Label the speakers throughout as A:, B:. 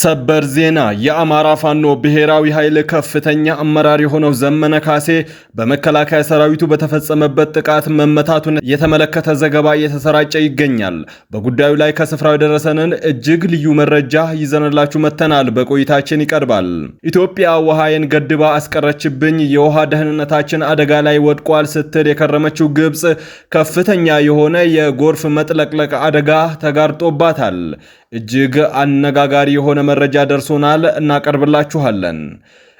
A: ሰበር ዜና የአማራ ፋኖ ብሔራዊ ኃይል ከፍተኛ አመራር የሆነው ዘመነ ካሴ በመከላከያ ሰራዊቱ በተፈጸመበት ጥቃት መመታቱን የተመለከተ ዘገባ እየተሰራጨ ይገኛል። በጉዳዩ ላይ ከስፍራው የደረሰንን እጅግ ልዩ መረጃ ይዘንላችሁ መተናል። በቆይታችን ይቀርባል። ኢትዮጵያ ውሃዬን ገድባ አስቀረችብኝ፣ የውሃ ደህንነታችን አደጋ ላይ ወድቋል ስትል የከረመችው ግብጽ ከፍተኛ የሆነ የጎርፍ መጥለቅለቅ አደጋ ተጋርጦባታል። እጅግ አነጋጋሪ የሆነ መረጃ ደርሶናል፣ እናቀርብላችኋለን።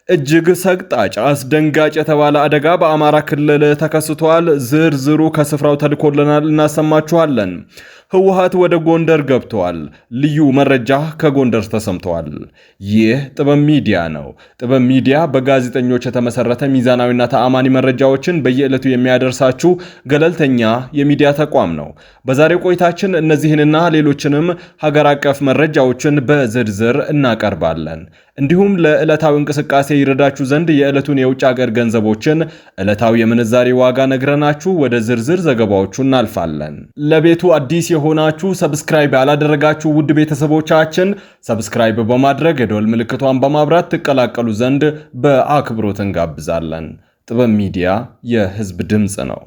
A: እጅግ ሰቅጣጭ አስደንጋጭ የተባለ አደጋ በአማራ ክልል ተከስቷል። ዝርዝሩ ከስፍራው ተልኮልናል፣ እናሰማችኋለን። ህወሓት ወደ ጎንደር ገብቷል። ልዩ መረጃ ከጎንደር ተሰምቷል። ይህ ጥበብ ሚዲያ ነው። ጥበብ ሚዲያ በጋዜጠኞች የተመሰረተ ሚዛናዊና ተአማኒ መረጃዎችን በየዕለቱ የሚያደርሳችሁ ገለልተኛ የሚዲያ ተቋም ነው። በዛሬው ቆይታችን እነዚህንና ሌሎችንም ሀገር አቀፍ መረጃዎችን በዝርዝር እናቀርባለን። እንዲሁም ለዕለታዊ እንቅስቃሴ ይረዳችሁ ዘንድ የዕለቱን የውጭ ሀገር ገንዘቦችን ዕለታዊ የምንዛሬ ዋጋ ነግረናችሁ ወደ ዝርዝር ዘገባዎቹ እናልፋለን። ለቤቱ አዲስ የሆናችሁ ሰብስክራይብ ያላደረጋችሁ ውድ ቤተሰቦቻችን ሰብስክራይብ በማድረግ የደወል ምልክቷን በማብራት ትቀላቀሉ ዘንድ በአክብሮት እንጋብዛለን። ጥበብ ሚዲያ የህዝብ ድምፅ ነው።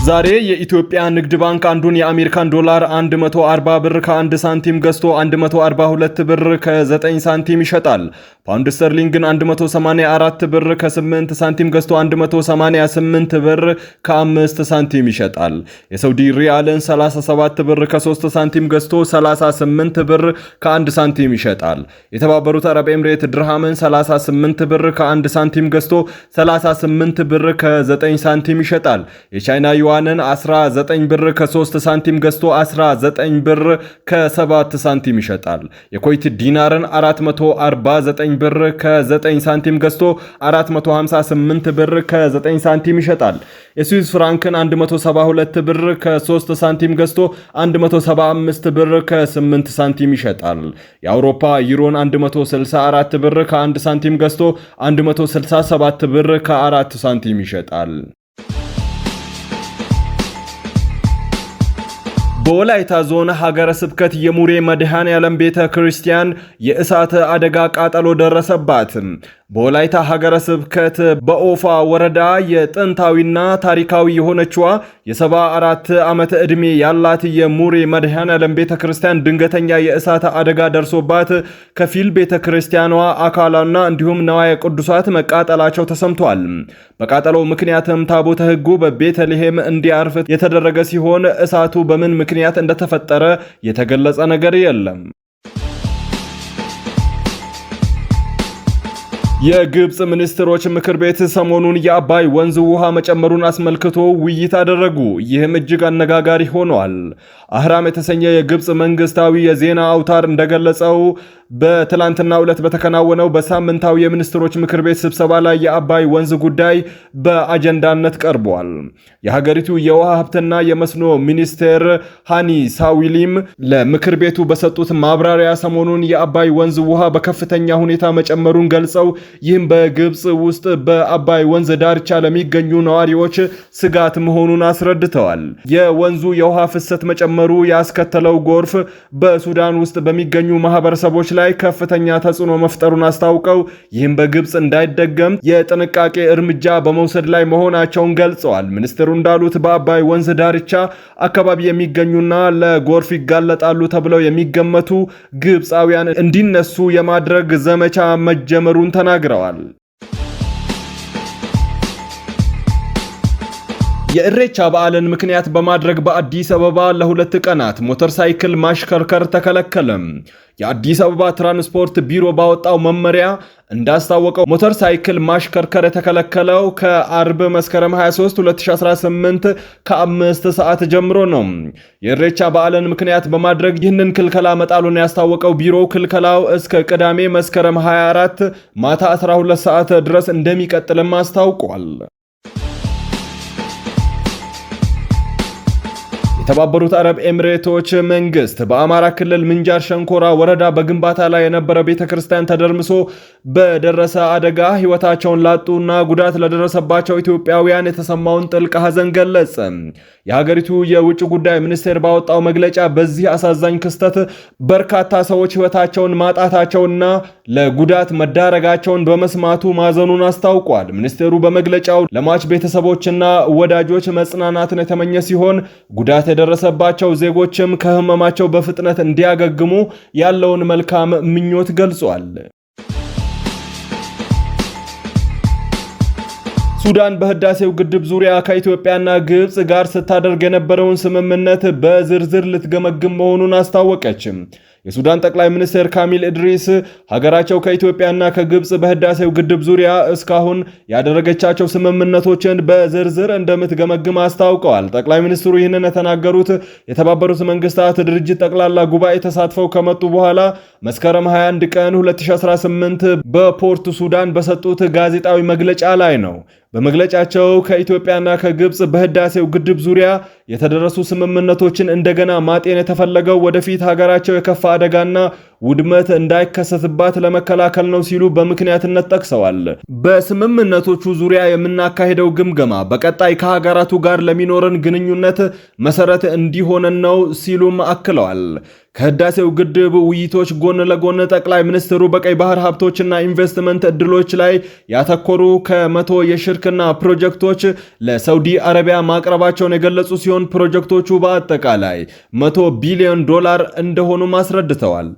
A: ዛሬ የኢትዮጵያ ንግድ ባንክ አንዱን የአሜሪካን ዶላር 140 ብር ከ1 ሳንቲም ገዝቶ 142 ብር ከ9 ሳንቲም ይሸጣል። ፓውንድ ስተርሊንግን 184 ብር ከ8 ሳንቲም ገዝቶ 188 ብር ከ5 ሳንቲም ይሸጣል። የሳውዲ ሪያልን 37 ብር ከ3 ሳንቲም ገዝቶ 38 ብር ከ1 ሳንቲም ይሸጣል። የተባበሩት አረብ ኤምሬት ድርሃምን 38 ብር ከ1 ሳንቲም ገዝቶ 38 ብር ከ9 ሳንቲም ይሸጣል። የቻይና ዩዋንን 19 ብር ከ3 ሳንቲም ገዝቶ 19 ብር ከ7 ሳንቲም ይሸጣል። የኩዌት ዲናርን 449 ብር ከ9 ሳንቲም ገዝቶ 458 ብር ከ9 ሳንቲም ይሸጣል። የስዊስ ፍራንክን 172 ብር ከ3 ሳንቲም ገዝቶ 175 ብር ከ8 ሳንቲም ይሸጣል። የአውሮፓ ዩሮን 164 ብር ከ1 ሳንቲም ገዝቶ 167 ብር ከ4 ሳንቲም ይሸጣል። በወላይታ ዞን ሀገረ ስብከት የሙሬ መድኃኔዓለም ቤተ ክርስቲያን የእሳት አደጋ ቃጠሎ ደረሰባት። በወላይታ ሀገረ ስብከት በኦፋ ወረዳ የጥንታዊና ታሪካዊ የሆነችዋ የ74 ዓመት ዕድሜ ያላት የሙሬ መድኃኔዓለም ቤተ ክርስቲያን ድንገተኛ የእሳት አደጋ ደርሶባት ከፊል ቤተ ክርስቲያኗ አካሏና እንዲሁም ነዋየ ቅዱሳት መቃጠላቸው ተሰምቷል። በቃጠሎው ምክንያትም ታቦተ ሕጉ በቤተልሔም እንዲያርፍ የተደረገ ሲሆን እሳቱ በምን ምክንያት እንደተፈጠረ የተገለጸ ነገር የለም። የግብጽ ሚኒስትሮች ምክር ቤት ሰሞኑን የአባይ ወንዝ ውሃ መጨመሩን አስመልክቶ ውይይት አደረጉ። ይህም እጅግ አነጋጋሪ ሆኗል። አህራም የተሰኘ የግብጽ መንግስታዊ የዜና አውታር እንደገለጸው በትላንትናው ዕለት በተከናወነው በሳምንታዊ የሚኒስትሮች ምክር ቤት ስብሰባ ላይ የአባይ ወንዝ ጉዳይ በአጀንዳነት ቀርቧል። የሀገሪቱ የውሃ ሀብትና የመስኖ ሚኒስቴር ሃኒ ሳዊሊም ለምክር ቤቱ በሰጡት ማብራሪያ ሰሞኑን የአባይ ወንዝ ውሃ በከፍተኛ ሁኔታ መጨመሩን ገልጸው ይህም በግብጽ ውስጥ በአባይ ወንዝ ዳርቻ ለሚገኙ ነዋሪዎች ስጋት መሆኑን አስረድተዋል። የወንዙ የውሃ ፍሰት መጨመሩ ያስከተለው ጎርፍ በሱዳን ውስጥ በሚገኙ ማህበረሰቦች ላይ ከፍተኛ ተጽዕኖ መፍጠሩን አስታውቀው ይህም በግብጽ እንዳይደገም የጥንቃቄ እርምጃ በመውሰድ ላይ መሆናቸውን ገልጸዋል። ሚኒስትሩ እንዳሉት በአባይ ወንዝ ዳርቻ አካባቢ የሚገኙና ለጎርፍ ይጋለጣሉ ተብለው የሚገመቱ ግብፃውያን እንዲነሱ የማድረግ ዘመቻ መጀመሩን ተናግረዋል። የኢሬቻ በዓልን ምክንያት በማድረግ በአዲስ አበባ ለ2 ቀናት ሞተር ሳይክል ማሽከርከር ተከለከለ። የአዲስ አበባ ትራንስፖርት ቢሮ ባወጣው መመሪያ እንዳስታወቀው ሞተር ሳይክል ማሽከርከር የተከለከለው ከአርብ መስከረም 23 2018 ከ5 ሰዓት ጀምሮ ነው። የኢሬቻ በዓልን ምክንያት በማድረግ ይህንን ክልከላ መጣሉን ያስታወቀው ቢሮ ክልከላው እስከ ቅዳሜ መስከረም 24 ማታ 12 ሰዓት ድረስ እንደሚቀጥልም አስታውቋል። የተባበሩት አረብ ኤሚሬቶች መንግስት በአማራ ክልል ምንጃር ሸንኮራ ወረዳ በግንባታ ላይ የነበረ ቤተክርስቲያን ተደርምሶ በደረሰ አደጋ ህይወታቸውን ላጡና ጉዳት ለደረሰባቸው ኢትዮጵያውያን የተሰማውን ጥልቅ ሐዘን ገለጸ። የሀገሪቱ የውጭ ጉዳይ ሚኒስቴር ባወጣው መግለጫ በዚህ አሳዛኝ ክስተት በርካታ ሰዎች ህይወታቸውን ማጣታቸውና ለጉዳት መዳረጋቸውን በመስማቱ ማዘኑን አስታውቋል። ሚኒስቴሩ በመግለጫው ለሟች ቤተሰቦችና ወዳጆች መጽናናትን የተመኘ ሲሆን ጉዳት የደረሰባቸው ዜጎችም ከህመማቸው በፍጥነት እንዲያገግሙ ያለውን መልካም ምኞት ገልጿል። ሱዳን በህዳሴው ግድብ ዙሪያ ከኢትዮጵያና ግብጽ ጋር ስታደርግ የነበረውን ስምምነት በዝርዝር ልትገመግም መሆኑን አስታወቀች። የሱዳን ጠቅላይ ሚኒስትር ካሚል ኢድሪስ ሀገራቸው ከኢትዮጵያና ከግብጽ በህዳሴው ግድብ ዙሪያ እስካሁን ያደረገቻቸው ስምምነቶችን በዝርዝር እንደምትገመግም አስታውቀዋል። ጠቅላይ ሚኒስትሩ ይህንን የተናገሩት የተባበሩት መንግስታት ድርጅት ጠቅላላ ጉባኤ ተሳትፈው ከመጡ በኋላ መስከረም 21 ቀን 2018 በፖርት ሱዳን በሰጡት ጋዜጣዊ መግለጫ ላይ ነው። በመግለጫቸው ከኢትዮጵያና ከግብጽ በህዳሴው ግድብ ዙሪያ የተደረሱ ስምምነቶችን እንደገና ማጤን የተፈለገው ወደፊት ሀገራቸው የከፋ አደጋና ውድመት እንዳይከሰትባት ለመከላከል ነው ሲሉ በምክንያትነት ጠቅሰዋል። በስምምነቶቹ ዙሪያ የምናካሄደው ግምገማ በቀጣይ ከሀገራቱ ጋር ለሚኖረን ግንኙነት መሰረት እንዲሆነን ነው ሲሉም አክለዋል። ከህዳሴው ግድብ ውይይቶች ጎን ለጎን ጠቅላይ ሚኒስትሩ በቀይ ባህር ሀብቶችና ኢንቨስትመንት እድሎች ላይ ያተኮሩ ከ100 የሽርክና ፕሮጀክቶች ለሳውዲ አረቢያ ማቅረባቸውን የገለጹ ሲሆን ፕሮጀክቶቹ በአጠቃላይ $100 ቢሊዮን እንደሆኑ አስረድተዋል።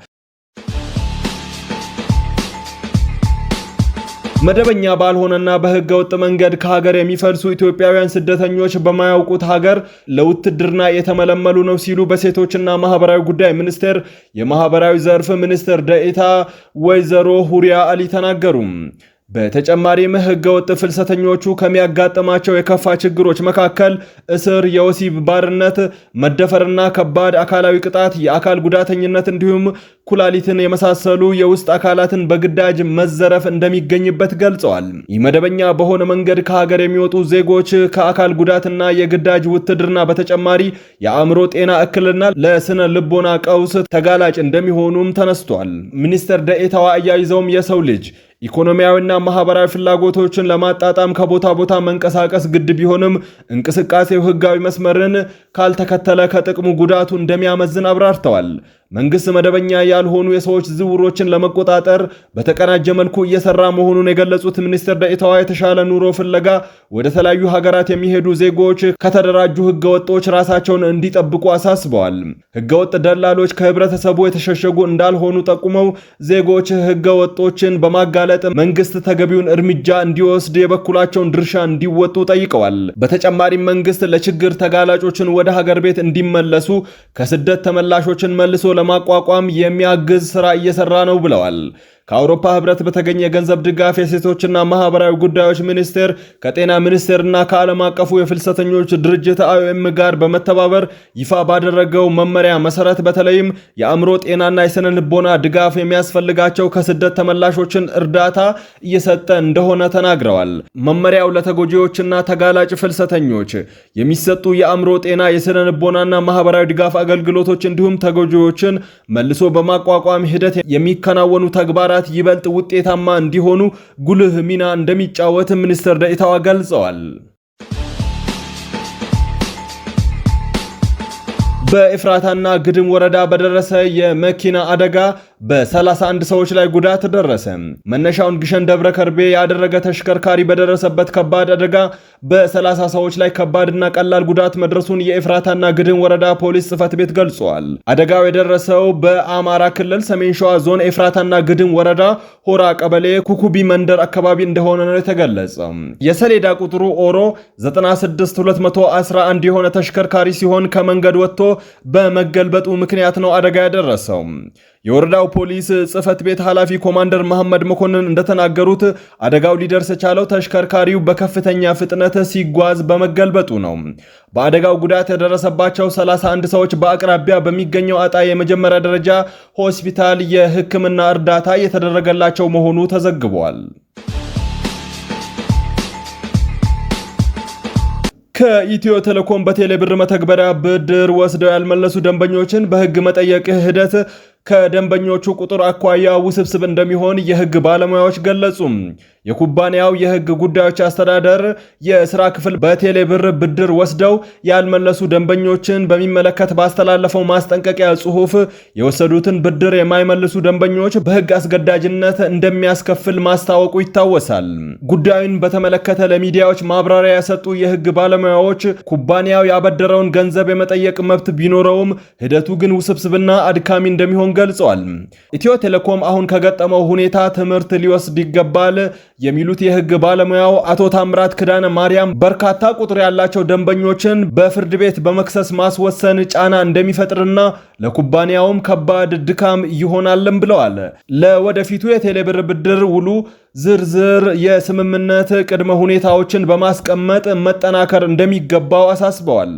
A: መደበኛ ባልሆነና በህገ ወጥ መንገድ ከሀገር የሚፈልሱ ኢትዮጵያውያን ስደተኞች በማያውቁት ሀገር ለውትድርና የተመለመሉ ነው ሲሉ በሴቶችና ማህበራዊ ጉዳይ ሚኒስቴር የማህበራዊ ዘርፍ ሚኒስትር ዴኤታ ወይዘሮ ሁሪያ አሊ ተናገሩ። በተጨማሪም ህገወጥ ፍልሰተኞቹ ከሚያጋጥማቸው የከፋ ችግሮች መካከል እስር፣ የወሲብ ባርነት፣ መደፈርና ከባድ አካላዊ ቅጣት፣ የአካል ጉዳተኝነት እንዲሁም ኩላሊትን የመሳሰሉ የውስጥ አካላትን በግዳጅ መዘረፍ እንደሚገኝበት ገልጸዋል። ይህ መደበኛ በሆነ መንገድ ከሀገር የሚወጡ ዜጎች ከአካል ጉዳትና የግዳጅ ውትድርና በተጨማሪ የአእምሮ ጤና እክልና ለስነ ልቦና ቀውስ ተጋላጭ እንደሚሆኑም ተነስቷል። ሚኒስትር ዴኤታዋ አያይዘውም የሰው ልጅ ኢኮኖሚያዊና ማህበራዊ ፍላጎቶችን ለማጣጣም ከቦታ ቦታ መንቀሳቀስ ግድ ቢሆንም እንቅስቃሴው ህጋዊ መስመርን ካልተከተለ ከጥቅሙ ጉዳቱ እንደሚያመዝን አብራርተዋል። መንግስት መደበኛ ያልሆኑ የሰዎች ዝውውሮችን ለመቆጣጠር በተቀናጀ መልኩ እየሰራ መሆኑን የገለጹት ሚኒስትር ዴኤታዋ የተሻለ ኑሮ ፍለጋ ወደ ተለያዩ ሀገራት የሚሄዱ ዜጎች ከተደራጁ ህገወጦች ራሳቸውን እንዲጠብቁ አሳስበዋል። ህገወጥ ደላሎች ከህብረተሰቡ የተሸሸጉ እንዳልሆኑ ጠቁመው ዜጎች ህገወጦችን በማጋለጥ መንግስት ተገቢውን እርምጃ እንዲወስድ የበኩላቸውን ድርሻ እንዲወጡ ጠይቀዋል። በተጨማሪም መንግስት ለችግር ተጋላጮችን ወደ ሀገር ቤት እንዲመለሱ ከስደት ተመላሾችን መልሶ ለማቋቋም የሚያግዝ ስራ እየሰራ ነው ብለዋል። ከአውሮፓ ህብረት በተገኘ የገንዘብ ድጋፍ የሴቶችና ማህበራዊ ጉዳዮች ሚኒስቴር ከጤና ሚኒስቴርና ከዓለም አቀፉ የፍልሰተኞች ድርጅት IOM ጋር በመተባበር ይፋ ባደረገው መመሪያ መሰረት በተለይም የአእምሮ ጤናና የስነ ልቦና ድጋፍ የሚያስፈልጋቸው ከስደት ተመላሾችን እርዳታ እየሰጠ እንደሆነ ተናግረዋል። መመሪያው ለተጎጂዎችና ተጋላጭ ፍልሰተኞች የሚሰጡ የአእምሮ ጤና፣ የስነ ልቦናና ማህበራዊ ድጋፍ አገልግሎቶች እንዲሁም ተጎጂዎችን መልሶ በማቋቋም ሂደት የሚከናወኑ ተግባራት ይበልጥ ውጤታማ እንዲሆኑ ጉልህ ሚና እንደሚጫወት ሚኒስትር ዴኤታዋ ገልጸዋል። በኤፍራታና ግድም ወረዳ በደረሰ የመኪና አደጋ በ31 ሰዎች ላይ ጉዳት ደረሰ። መነሻውን ግሸን ደብረ ከርቤ ያደረገ ተሽከርካሪ በደረሰበት ከባድ አደጋ በ30 ሰዎች ላይ ከባድና ቀላል ጉዳት መድረሱን የኤፍራታና ግድም ወረዳ ፖሊስ ጽሕፈት ቤት ገልጿል። አደጋው የደረሰው በአማራ ክልል ሰሜን ሸዋ ዞን ኤፍራታና ግድም ወረዳ ሆራ ቀበሌ ኩኩቢ መንደር አካባቢ እንደሆነ ነው የተገለጸው። የሰሌዳ ቁጥሩ ኦሮ 96211 የሆነ ተሽከርካሪ ሲሆን ከመንገድ ወጥቶ በመገልበጡ ምክንያት ነው አደጋ ያደረሰው። የወረዳው ፖሊስ ጽሕፈት ቤት ኃላፊ ኮማንደር መሐመድ መኮንን እንደተናገሩት አደጋው ሊደርስ የቻለው ተሽከርካሪው በከፍተኛ ፍጥነት ሲጓዝ በመገልበጡ ነው። በአደጋው ጉዳት የደረሰባቸው 31 ሰዎች በአቅራቢያ በሚገኘው አጣዬ የመጀመሪያ ደረጃ ሆስፒታል የሕክምና እርዳታ የተደረገላቸው መሆኑ ተዘግቧል። ከኢትዮ ቴሌኮም በቴሌብር መተግበሪያ ብድር ወስደው ያልመለሱ ደንበኞችን በሕግ መጠየቅ ሂደት ከደንበኞቹ ቁጥር አኳያ ውስብስብ እንደሚሆን የሕግ ባለሙያዎች ገለጹ። የኩባንያው የሕግ ጉዳዮች አስተዳደር የሥራ ክፍል በቴሌብር ብድር ወስደው ያልመለሱ ደንበኞችን በሚመለከት ባስተላለፈው ማስጠንቀቂያ ጽሑፍ የወሰዱትን ብድር የማይመልሱ ደንበኞች በሕግ አስገዳጅነት እንደሚያስከፍል ማስታወቁ ይታወሳል። ጉዳዩን በተመለከተ ለሚዲያዎች ማብራሪያ የሰጡ የሕግ ባለሙያዎች ኩባንያው ያበደረውን ገንዘብ የመጠየቅ መብት ቢኖረውም ሂደቱ ግን ውስብስብና አድካሚ እንደሚሆን ገልጸዋል። ኢትዮ ቴሌኮም አሁን ከገጠመው ሁኔታ ትምህርት ሊወስድ ይገባል የሚሉት የሕግ ባለሙያው አቶ ታምራት ክዳነ ማርያም በርካታ ቁጥር ያላቸው ደንበኞችን በፍርድ ቤት በመክሰስ ማስወሰን ጫና እንደሚፈጥርና ለኩባንያውም ከባድ ድካም ይሆናልም ብለዋል። ለወደፊቱ የቴሌብር ብድር ውሉ ዝርዝር የስምምነት ቅድመ ሁኔታዎችን በማስቀመጥ መጠናከር እንደሚገባው አሳስበዋል።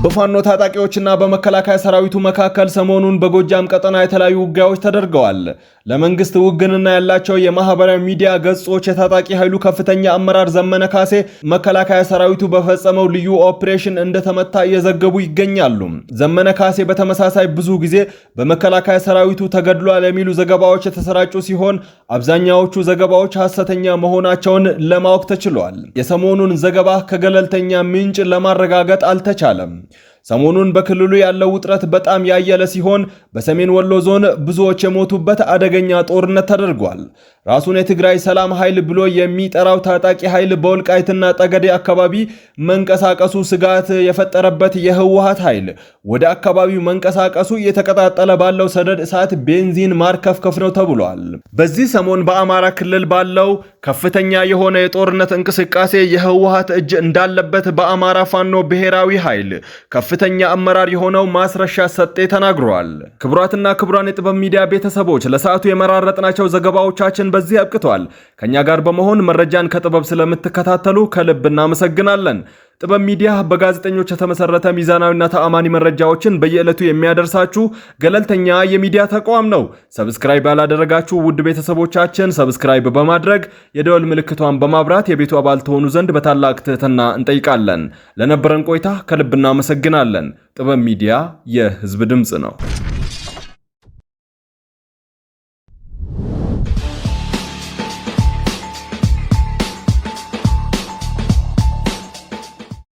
A: በፋኖ ታጣቂዎችና በመከላከያ ሰራዊቱ መካከል ሰሞኑን በጎጃም ቀጠና የተለያዩ ውጊያዎች ተደርገዋል። ለመንግስት ውግንና ያላቸው የማህበራዊ ሚዲያ ገጾች የታጣቂ ኃይሉ ከፍተኛ አመራር ዘመነ ካሴ መከላከያ ሰራዊቱ በፈጸመው ልዩ ኦፕሬሽን እንደተመታ እየዘገቡ ይገኛሉ። ዘመነ ካሴ በተመሳሳይ ብዙ ጊዜ በመከላከያ ሰራዊቱ ተገድሏል የሚሉ ዘገባዎች የተሰራጩ ሲሆን አብዛኛዎቹ ዘገባዎች ሐሰተኛ መሆናቸውን ለማወቅ ተችሏል። የሰሞኑን ዘገባ ከገለልተኛ ምንጭ ለማረጋገጥ አልተቻለም። ሰሞኑን በክልሉ ያለው ውጥረት በጣም ያየለ ሲሆን በሰሜን ወሎ ዞን ብዙዎች የሞቱበት አደገኛ ጦርነት ተደርጓል። ራሱን የትግራይ ሰላም ኃይል ብሎ የሚጠራው ታጣቂ ኃይል በወልቃይትና ጠገዴ አካባቢ መንቀሳቀሱ ስጋት የፈጠረበት የህወሓት ኃይል ወደ አካባቢው መንቀሳቀሱ እየተቀጣጠለ ባለው ሰደድ እሳት ቤንዚን ማርከፍከፍ ነው ተብሏል። በዚህ ሰሞን በአማራ ክልል ባለው ከፍተኛ የሆነ የጦርነት እንቅስቃሴ የህወሓት እጅ እንዳለበት በአማራ ፋኖ ብሔራዊ ኃይል ከፍተኛ አመራር የሆነው ማስረሻ ሰጤ ተናግሯል። ክቡራትና ክቡራን የጥበብ ሚዲያ ቤተሰቦች ለሰዓቱ የመራረጥናቸው ዘገባዎቻችን በዚህ አብቅተዋል። ከኛ ጋር በመሆን መረጃን ከጥበብ ስለምትከታተሉ ከልብ እናመሰግናለን። ጥበብ ሚዲያ በጋዜጠኞች የተመሰረተ ሚዛናዊና ተአማኒ መረጃዎችን በየዕለቱ የሚያደርሳችሁ ገለልተኛ የሚዲያ ተቋም ነው። ሰብስክራይብ ያላደረጋችሁ ውድ ቤተሰቦቻችን ሰብስክራይብ በማድረግ የደወል ምልክቷን በማብራት የቤቱ አባል ትሆኑ ዘንድ በታላቅ ትህትና እንጠይቃለን። ለነበረን ቆይታ ከልብ እናመሰግናለን። ጥበብ ሚዲያ የህዝብ ድምጽ ነው።